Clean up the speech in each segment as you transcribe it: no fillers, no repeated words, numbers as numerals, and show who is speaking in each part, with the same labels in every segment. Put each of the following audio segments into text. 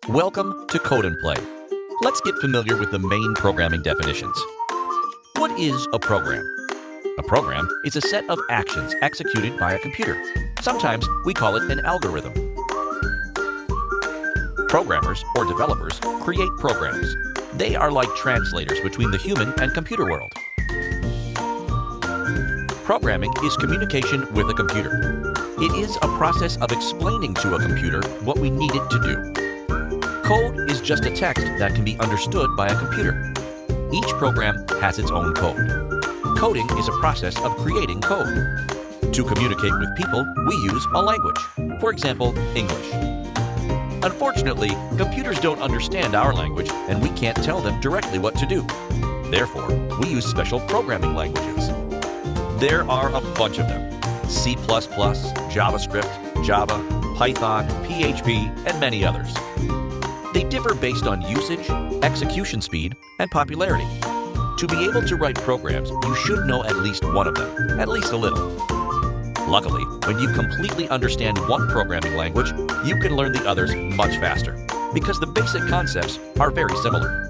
Speaker 1: Welcome to Code and Play. Let's get familiar with the main programming definitions. What is a program? A program is a set of actions executed by a computer. Sometimes we call it an algorithm. Programmers or developers create programs. They are like translators between the human and computer world. Programming is communication with a computer. It is a process of explaining to a computer what we need it to do. Code is just a text that can be understood by a computer. Each program has its own code. Coding is a process of creating code. To communicate with people, we use a language. For example, English. Unfortunately, computers don't understand our language, and we can't tell them directly what to do. Therefore, we use special programming languages. There are a bunch of them: C++, JavaScript, Java, Python, PHP, and many others. They differ based on usage, execution speed, and popularity. To be able to write programs, you should know at least one of them, at least a little. Luckily, when you completely understand one programming language, you can learn the others much faster, because the basic concepts are very similar.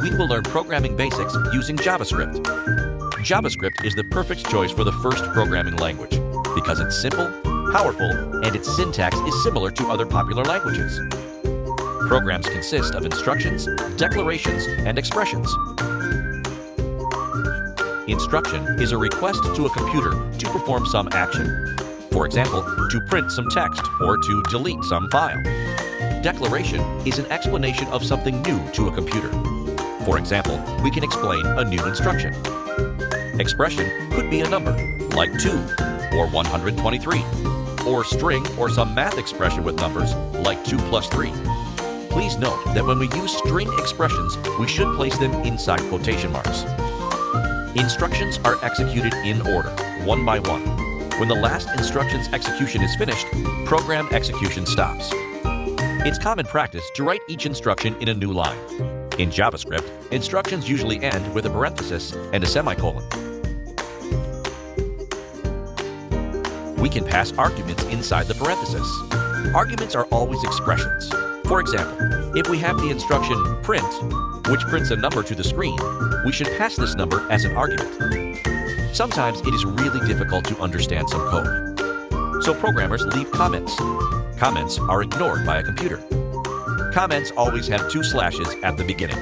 Speaker 1: We will learn programming basics using JavaScript. JavaScript is the perfect choice for the first programming language, because it's simple, powerful, and its syntax is similar to other popular languages. Programs consist of instructions, declarations, and expressions. Instruction is a request to a computer to perform some action. For example, to print some text or to delete some file. Declaration is an explanation of something new to a computer. For example, we can explain a new instruction. Expression could be a number, like 2 or 123, or string or some math expression with numbers, like 2 plus 3. Please note that when we use string expressions, we should place them inside quotation marks. Instructions are executed in order, one by one. When the last instruction's execution is finished, program execution stops. It's common practice to write each instruction in a new line. In JavaScript, instructions usually end with a parenthesis and a semicolon. We can pass arguments inside the parenthesis. Arguments are always expressions. For example, if we have the instruction print, which prints a number to the screen, we should pass this number as an argument. Sometimes it is really difficult to understand some code. So programmers leave comments. Comments are ignored by a computer. Comments always have 2 slashes at the beginning.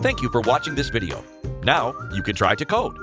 Speaker 1: Thank you for watching this video. Now you can try to code.